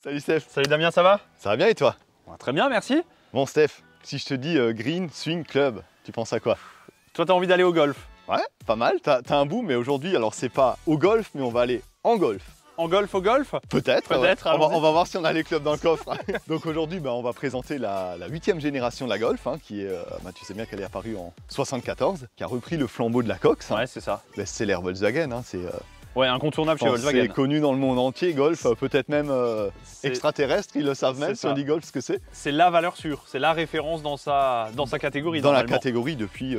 Salut Steph. Salut Damien, ça va? Ça va bien et toi? Très bien, merci. Bon Steph, si je te dis Green Swing Club, tu penses à quoi? Toi, t'as envie d'aller au golf? Ouais, pas mal, t'as un bout, mais aujourd'hui, alors c'est pas au golf, mais on va aller en golf. En golf au golf? Peut-être, Peut-être, ouais. On va voir si on a les clubs dans le coffre. Donc aujourd'hui, on va présenter la 8e génération de la Golf, qui est, tu sais bien qu'elle est apparue en 74, qui a repris le flambeau de la Cox. Ouais, c'est ça. C'est l'ère Volkswagen, c'est ouais, incontournable chez Volkswagen. C'est connu dans le monde entier, Golf, peut-être même extraterrestre, ils le savent même si on dit Golf ce que c'est. C'est la valeur sûre, c'est la référence dans sa catégorie. Dans la catégorie depuis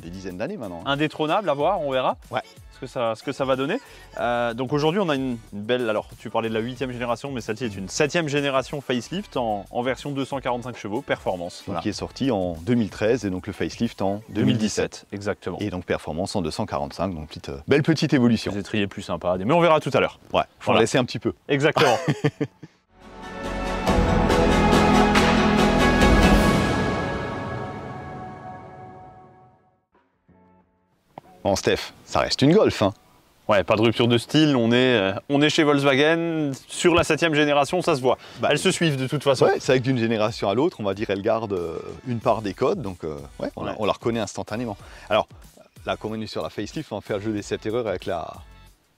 des dizaines d'années maintenant. Indétrônable à voir, on verra. Ouais. Ce que ça va donner. Donc aujourd'hui, on a une belle. Alors, tu parlais de la 8e génération, mais celle-ci est une 7e génération facelift en version 245 chevaux, performance. Donc, voilà. qui est sorti en 2013 et donc le facelift en 2017. Exactement. Et donc performance en 245, donc belle petite évolution. Des étriers plus sympas, mais on verra tout à l'heure. Ouais, faut laisser un petit peu. Exactement. Bon Steph, ça reste une Golf. Ouais, pas de rupture de style, on est chez Volkswagen, sur la 7e génération, ça se voit. Elles se suivent de toute façon. Ouais, c'est vrai que d'une génération à l'autre, on va dire, elle garde une part des codes, donc on la reconnaît instantanément. Alors, là, comme on est sur la facelift, on va faire le jeu des 7 erreurs avec la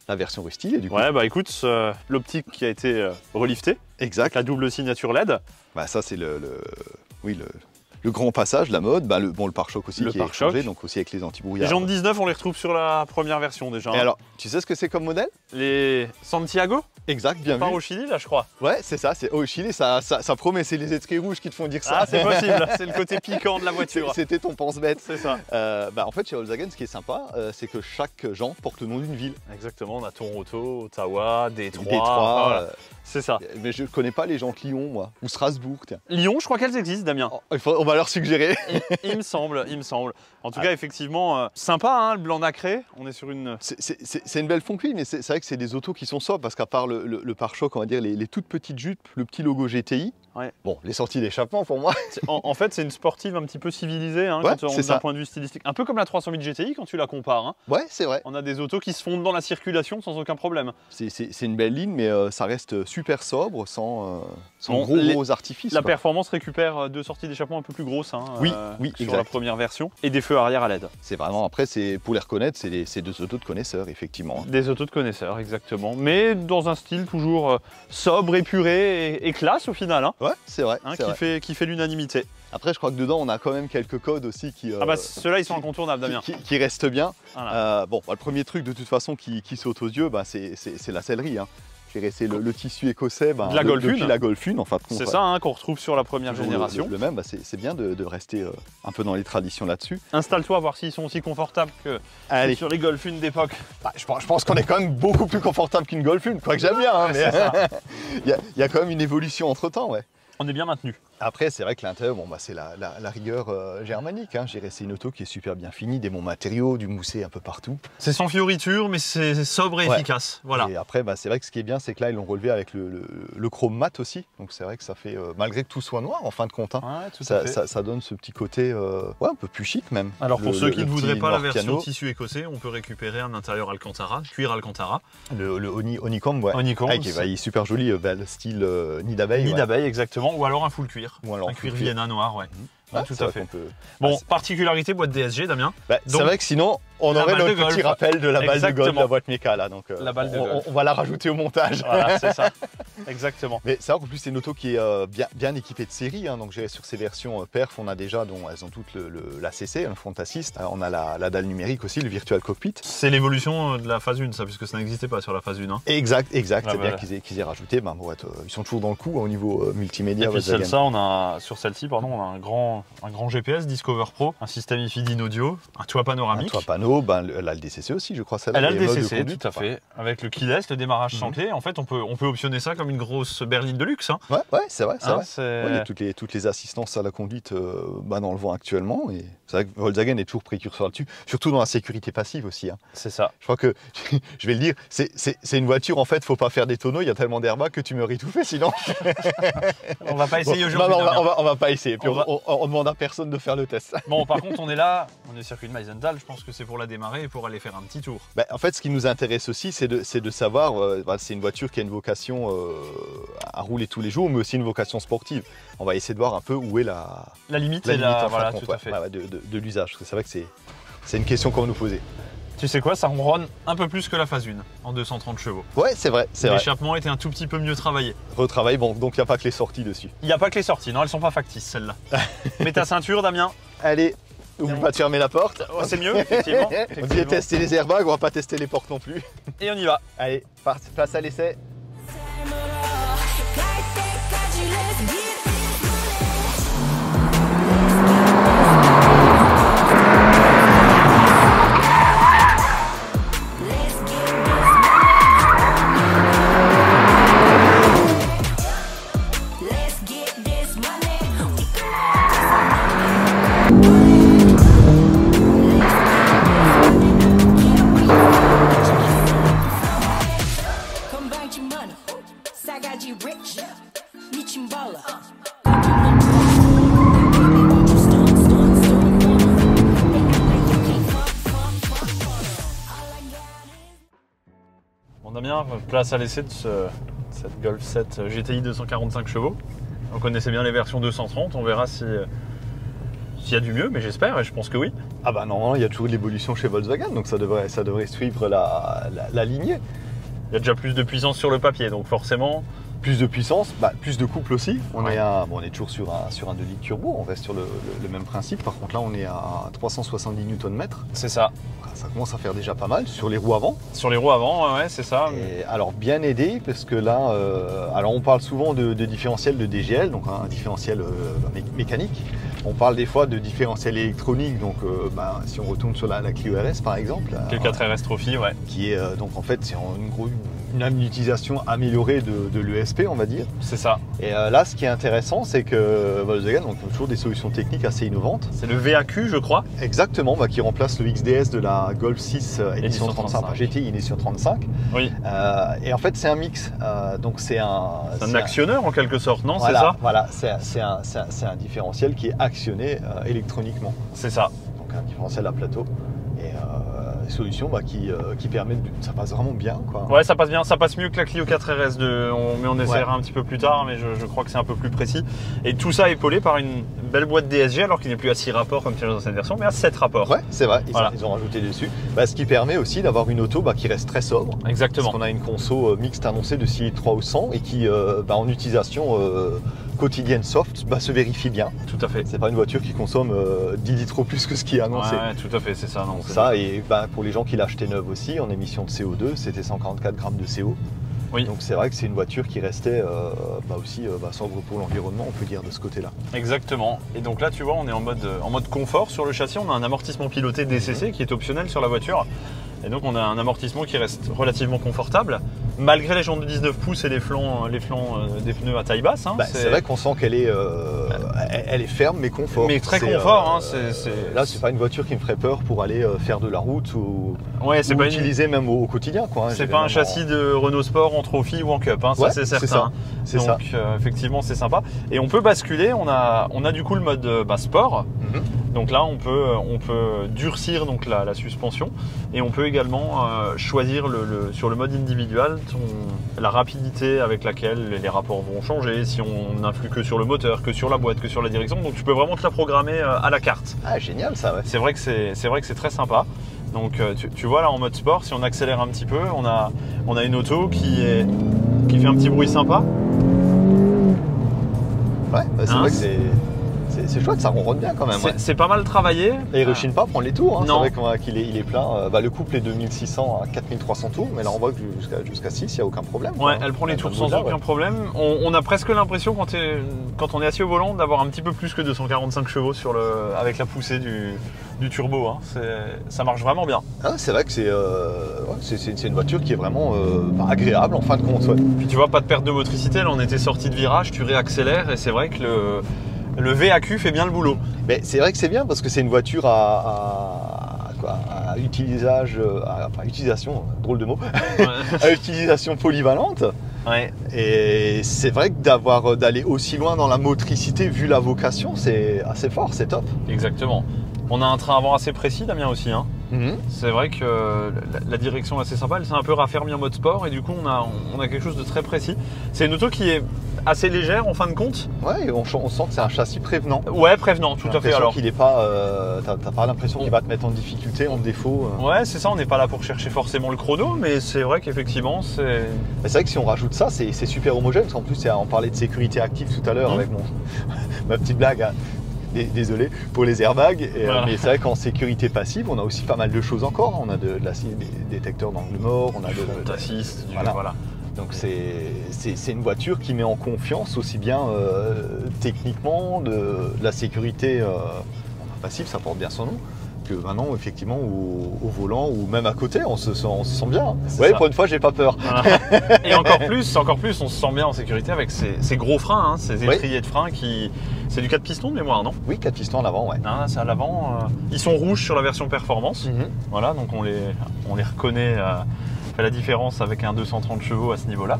version restylée du coup. Ouais, bah écoute, l'optique qui a été reliftée. Exact. La double signature LED. Bah ça, c'est le grand passage, la mode, le pare-choc aussi qui est changé, donc aussi avec les anti-brouillards. Les jantes 19, on les retrouve sur la première version déjà. Et alors, tu sais ce que c'est comme modèle? Les Santiago? Exact, bien vu. Au Chili, là, je crois. Ouais, c'est ça, c'est au Chili, ça promet, c'est les étriers rouges qui te font dire ça. Ah, c'est possible, c'est le côté piquant de la voiture. C'était ton pense-bête. C'est ça. En fait, chez Volkswagen, ce qui est sympa, c'est que chaque jante porte le nom d'une ville. Exactement, on a Toronto, Ottawa, Détroit. Voilà. C'est ça. Mais je connais pas les jantes Lyon, moi, ou Strasbourg, tiens. Lyon, je crois qu'elles existent, Damien. On va leur suggérer. Il me semble. En tout cas, effectivement, sympa, le blanc nacré. On est sur une... C'est une belle fonquille, mais c'est vrai que c'est des autos qui sont sobres, parce qu'à part le pare-choc, on va dire les toutes petites jupes, le petit logo GTI, ouais. Bon, les sorties d'échappement pour moi. En fait, c'est une sportive un petit peu civilisée, d'un point de vue stylistique. Un peu comme la 308 GTI quand tu la compares. Ouais, c'est vrai. On a des autos qui se fondent dans la circulation sans aucun problème. C'est une belle ligne, mais ça reste super sobre, sans gros artifices. La performance récupère deux sorties d'échappement un peu plus grosses oui, sur exact. La première version, et des feux arrière à LED. C'est vraiment, après, pour les reconnaître, c'est deux autos de connaisseurs, effectivement. Des autos de connaisseurs, exactement. Mais dans un style toujours sobre, épuré et classe au final. Ouais, c'est vrai. Qui fait l'unanimité. Après, je crois que dedans, on a quand même quelques codes aussi qui... ceux-là, ils sont incontournables, Damien. Qui restent bien. Voilà. Le premier truc, de toute façon, qui saute aux yeux, c'est la sellerie. C'est le tissu écossais de la Golf 1. Depuis la Golf 1, en fait. C'est ça qu'on retrouve sur la première génération. Le même, c'est bien de rester un peu dans les traditions là-dessus. Installe-toi, voir s'ils sont aussi confortables que sur les Golf 1 d'époque. Je pense qu'on est quand même beaucoup plus confortable qu'une Golf 1, quoique j'aime bien. Mais il y a quand même une évolution entre-temps, ouais. On est bien maintenu. Après, c'est vrai que l'intérieur, c'est la rigueur germanique. C'est une auto qui est super bien finie, des bons matériaux, du moussé un peu partout. C'est sans fioriture, mais c'est sobre et efficace. Voilà. Et après, c'est vrai que ce qui est bien, c'est que là, ils l'ont relevé avec le chrome mat aussi. Donc c'est vrai que ça fait, malgré que tout soit noir, en fin de compte, ça donne ce petit côté un peu plus chic même. Alors pour ceux qui ne voudraient pas la version tissu écossais, on peut récupérer un intérieur Alcantara, cuir Alcantara. Le Honeycomb, ouais. Honeycomb. Il est super joli, style nid d'abeille. Nid d'abeille, exactement. Ou alors un full cuir. Ou alors un cuir Vienna noir, ouais. Tout à fait. Bon, particularité boîte DSG, Damien. C'est vrai que sinon, on aurait notre petit rappel de la balle de golf de la boîte méca là. Donc, la balle de golf. On va la rajouter au montage. Voilà, c'est ça. Exactement. Mais c'est vrai qu'en plus, c'est une auto qui est bien équipée de série. Donc, sur ces versions perf, on a déjà, elles ont toutes la CC, le front assist. On a la dalle numérique aussi, le virtual cockpit. C'est l'évolution de la phase 1, ça, puisque ça n'existait pas sur la phase 1. Exact. C'est bien qu'ils aient rajouté. Ils sont toujours dans le coup au niveau multimédia. Et puis sur celle-ci, on a un grand GPS Discover Pro, un système IFI audio, un toit panoramique. Un toit panneau, elle a le DCC aussi, je crois. Elle a le DCC, tout à fait. Avec le keyless, le démarrage sans clé. En fait, on peut optionner ça comme une grosse berline de luxe. Ouais, c'est vrai. Il y a toutes les assistances à la conduite dans le vent actuellement. Et c'est vrai que Volkswagen est toujours précurseur là-dessus, surtout dans la sécurité passive aussi. C'est ça. Je crois que, je vais le dire, c'est une voiture, en fait, faut pas faire des tonneaux, il y a tellement d'airbags que tu meurs étouffé sinon. On va pas essayer aujourd'hui. On va pas essayer, puis on demande à personne de faire le test. Bon, par contre, on est là On est circuit de Meisenthal, je pense que c'est pour la démarrer et pour aller faire un petit tour. Ben, en fait, ce qui nous intéresse aussi, c'est de savoir, c'est une voiture qui a une vocation à rouler tous les jours, mais aussi une vocation sportive. On va essayer de voir un peu où est la limite, voilà, tout à fait. De l'usage. Parce que c'est vrai que c'est une question qu'on va nous poser. Tu sais quoi, ça ronronne un peu plus que la phase 1 en 230 chevaux. Ouais, c'est vrai. L'échappement était un tout petit peu mieux travaillé. Retravail, bon, donc il n'y a pas que les sorties dessus. Il n'y a pas que les sorties, non, elles sont pas factices celles-là. Mets ta ceinture, Damien. Allez, n'oublie pas de fermer la porte. Oh, c'est mieux, effectivement. On dit tester les airbags, on va pas tester les portes non plus. Et on y va. Allez, place à l'essai. Damien, place à l'essai de cette Golf 7 GTI 245 chevaux. On connaissait bien les versions 230, on verra s'il y a du mieux, mais j'espère et je pense que oui. Ah bah non, il y a toujours de l'évolution chez Volkswagen, donc ça devrait suivre la lignée. Il y a déjà plus de puissance sur le papier, donc forcément... Plus de puissance, plus de couple aussi. On est toujours sur un 2 litres turbo, on reste sur le même principe. Par contre là, on est à 370 Nm. C'est ça. Ça commence à faire déjà pas mal sur les roues avant. Sur les roues avant, ouais, c'est ça. Et alors bien aidé, parce que là, alors on parle souvent de différentiel de DGL, donc un différentiel mécanique. On parle des fois de différentiel électronique, donc si on retourne sur la Clio RS par exemple. Le 4RS Trophy, ouais. Qui est donc en fait c'est une utilisation améliorée de l'ESP, on va dire. C'est ça. Et là, ce qui est intéressant, c'est que Volkswagen a toujours des solutions techniques assez innovantes. C'est le VAQ, je crois. Exactement, qui remplace le XDS de la Golf 6 édition 35, GTI édition 35. Oui. Et en fait, c'est un mix. Donc c'est un actionneur en quelque sorte, non? Voilà, c'est ça? Voilà, c'est un différentiel qui est actionné électroniquement. C'est ça. Donc un différentiel à plateau. Et solution qui permet ça passe vraiment bien, quoi. Ouais, ça passe bien, ça passe mieux que la Clio 4RS mais on essaiera un petit peu plus tard, mais je crois que c'est un peu plus précis. Et tout ça épaulé par une belle boîte DSG, alors qu'il n'est plus à 6 rapports comme sur les anciennes versions, mais à 7 rapports. Ouais, c'est vrai, ils ont rajouté dessus. Ce qui permet aussi d'avoir une auto qui reste très sobre. Exactement. Parce qu'on a une conso mixte annoncée de 6 litres 3 ou 100 et qui en utilisation quotidienne soft se vérifie bien. Tout à fait. C'est pas une voiture qui consomme 10 litres au plus que ce qui est annoncé. Ouais, tout à fait, c'est ça. Non, ça, et pour les gens qui l'achetaient neuve aussi, en émission de CO2, c'était 144 grammes de CO. Oui. Donc c'est vrai que c'est une voiture qui restait aussi sobre pour l'environnement, on peut dire, de ce côté-là. Exactement. Et donc là, tu vois, on est en mode confort sur le châssis. On a un amortissement piloté DCC qui est optionnel sur la voiture. Et donc on a un amortissement qui reste relativement confortable, malgré les jantes de 19 pouces et les flancs des pneus à taille basse. C'est vrai qu'on sent qu'elle est, elle est ferme mais confort. Mais très confort. Là, c'est pas une voiture qui me ferait peur pour aller faire de la route ou pas utiliser même au quotidien, quoi. C'est pas un châssis de Renault Sport en Trophy ou en Cup, ça c'est certain. C'est ça. Donc effectivement c'est sympa. Et on peut basculer, on a du coup le mode sport. Donc là on peut durcir donc la suspension et on peut également choisir sur le mode individual la rapidité avec laquelle les rapports vont changer, si on n'influe que sur le moteur, que sur la boîte, que sur la direction. Donc tu peux vraiment te la programmer à la carte. Ah génial ça, ouais. C'est vrai que c'est très sympa. Donc tu vois là en mode sport, si on accélère un petit peu, on a une auto qui fait un petit bruit sympa. Ouais, c'est vrai que c'est chouette, ça ronronne bien quand même. C'est pas mal travaillé. Et il rechine pas à prendre les tours, Non. C'est vrai qu'il est plein. Le couple est de 1600 à 4300 tours, mais là on voit que jusqu'à 6, il n'y a aucun problème. Ouais, elle prend les tours sans aucun problème. On a presque l'impression quand on est assis au volant d'avoir un petit peu plus que 245 chevaux avec la poussée du turbo. Ça marche vraiment bien. C'est vrai que c'est une voiture qui est vraiment agréable en fin de compte. Ouais. Puis tu vois, pas de perte de motricité. Là on était sorti de virage, tu réaccélères et c'est vrai que le VAQ fait bien le boulot. Mais c'est vrai que c'est bien parce que c'est une voiture à utilisation, drôle de mot, à utilisation polyvalente. Ouais. Et c'est vrai que d'aller aussi loin dans la motricité, vu la vocation, c'est assez fort, c'est top. Exactement. On a un train avant assez précis, Damien, aussi. Hein. Mhm. C'est vrai que la direction est assez sympa, elle s'est un peu raffermie en mode sport et du coup on a quelque chose de très précis. C'est une auto qui est assez légère en fin de compte. Ouais, on sent que c'est un châssis prévenant. Ouais, prévenant, tout à fait. Alors, qu'il est pas, t'as pas l'impression qu'il va te mettre en difficulté, en défaut. Ouais, c'est ça, on n'est pas là pour chercher forcément le chrono, mais c'est vrai qu'effectivement c'est... C'est vrai que si on rajoute ça, c'est super homogène, parce qu'en plus on parlait de sécurité active tout à l'heure avec ma petite blague. Hein. Désolé pour les airbags, Voilà. mais c'est vrai qu'en sécurité passive, on a aussi pas mal de choses encore. On a des détecteurs d'angle mort, on a front assist, voilà. Donc c'est une voiture qui met en confiance aussi bien techniquement de la sécurité passive, ça porte bien son nom, que maintenant effectivement au volant ou même à côté, on se sent bien. Hein. Ouais, pour une fois, j'ai pas peur. Voilà. Et encore plus, on se sent bien en sécurité avec ces gros freins, hein, ces étriers de freins qui... C'est du 4 pistons de mémoire, non? Oui, 4 pistons à l'avant, ouais. Non, c'est à l'avant. Ils sont rouges sur la version performance. Voilà, donc on les reconnaît. Fait la différence avec un 230 chevaux à ce niveau-là.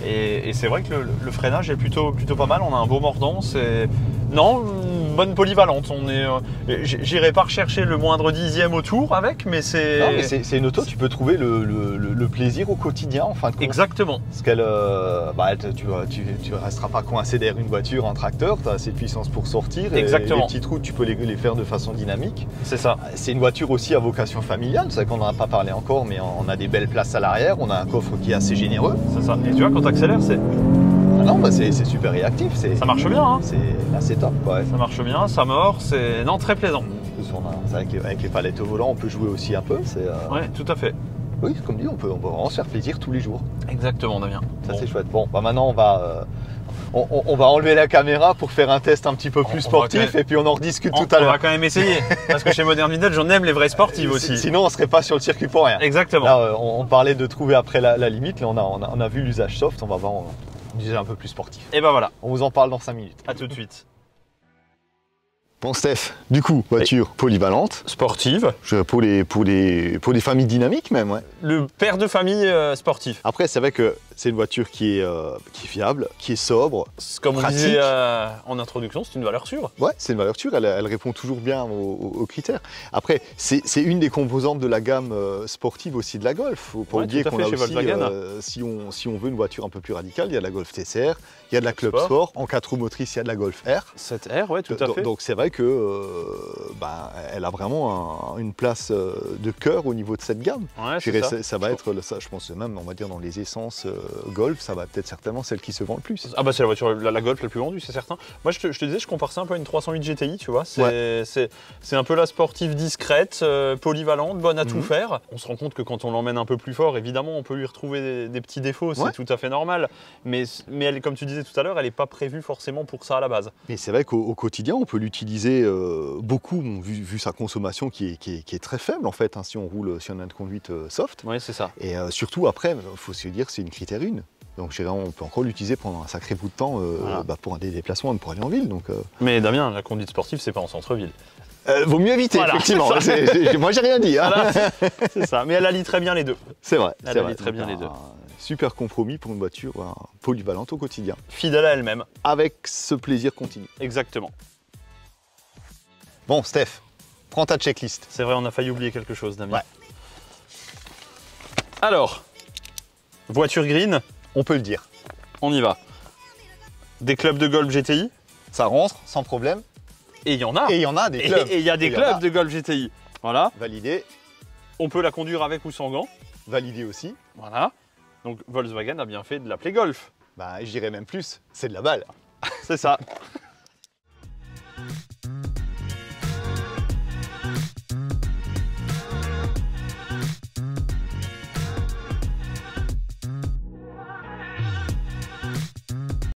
Et c'est vrai que le freinage est plutôt pas mal. On a un beau mordant. Non, une bonne polyvalente. J'irai pas rechercher le moindre dixième au tour avec, mais c'est... Non, mais c'est une auto, tu peux trouver le plaisir au quotidien, en fin de compte. Exactement. Parce qu'elle, tu resteras pas coincé derrière une voiture, un tracteur, tu as assez de puissance pour sortir. Exactement. Et les petites routes, tu peux les faire de façon dynamique. C'est ça. C'est une voiture aussi à vocation familiale, c'est vrai qu'on n'en a pas parlé encore, mais on a des belles places à l'arrière, on a un coffre qui est assez généreux. C'est ça. Et tu vois, quand tu accélères, c'est... Ah non, bah c'est super réactif. Ça marche bien, hein. C'est top, ouais. Ça marche bien, ça mord, c'est... Non, très plaisant. Avec les palettes au volant, on peut jouer aussi un peu. Ouais, tout à fait. Oui, comme dit, on peut vraiment se faire plaisir tous les jours. Exactement, Damien. Ça, c'est chouette. Bon, bah maintenant, on va enlever la caméra pour faire un test un petit peu plus sportif et puis on en rediscute tout à l'heure. On va quand même essayer, parce que chez Modern Vintage, j'en aime les vrais sportives aussi. Sinon, on serait pas sur le circuit pour rien. Exactement. Là, on parlait de trouver après la limite. Là, on a vu l'usage soft, on va voir un usage un peu plus sportif. Et ben voilà. On vous en parle dans 5 minutes. À tout de suite. Bon Steph, du coup, voiture polyvalente, Sportive. pour les familles dynamiques même, ouais. Le père de famille sportif. Après, c'est vrai que c'est une voiture qui est fiable, qui est sobre. Comme on pratique. disait en introduction, c'est une valeur sûre. Ouais, c'est une valeur sûre, elle répond toujours bien aux critères. Après, c'est une des composantes de la gamme sportive aussi de la Golf. Faut pas oublier qu'on a aussi, si on veut une voiture un peu plus radicale, il y a la Golf TCR, il y a de la Club Sport. En 4 roues motrices, il y a de la Golf R. 7R, ouais, tout à fait. Donc c'est vrai que elle a vraiment une place de cœur au niveau de cette gamme. Ouais, ça va être, je pense même, on va dire dans les essences Golf, ça va peut-être certainement celle qui se vend le plus. Ah bah c'est la voiture, la Golf la plus vendue, c'est certain. Moi je te disais, je compare ça un peu à une 308 GTI, tu vois. C'est un peu la sportive discrète, polyvalente, bonne à tout faire. On se rend compte que quand on l'emmène un peu plus fort, évidemment, on peut lui retrouver des petits défauts, c'est tout à fait normal. Mais elle, comme tu disais tout à l'heure, elle n'est pas prévue forcément pour ça à la base. Mais c'est vrai qu'au quotidien, on peut l'utiliser beaucoup, vu sa consommation qui est très faible en fait, hein, si on a une conduite soft. Oui, c'est ça. Et surtout après, il faut se dire, c'est une critère 1. Donc on peut encore l'utiliser pendant un sacré bout de temps pour des déplacements, pour aller en ville. Donc, Mais Damien, la conduite sportive, c'est pas en centre-ville. Vaut mieux éviter, effectivement. Moi, j'ai rien dit. Hein. Voilà, c'est ça. Mais elle allie très bien les deux. C'est vrai. Elle allie très bien les deux. Super compromis pour une voiture polyvalente au quotidien. Fidèle à elle-même. Avec ce plaisir continu. Exactement. Bon, Steph, prends ta checklist. C'est vrai, on a failli oublier quelque chose, Damien. Ouais. Alors, voiture green. On peut le dire. On y va. Des clubs de Golf GTI. Ça rentre sans problème. Et il y en a. Et il y en a des clubs. Et il y a des clubs de Golf GTI. Voilà. Validé. On peut la conduire avec ou sans gants. Validé aussi. Voilà. Donc Volkswagen a bien fait de l'appeler Golf. Bah, je dirais même plus, c'est de la balle. C'est ça.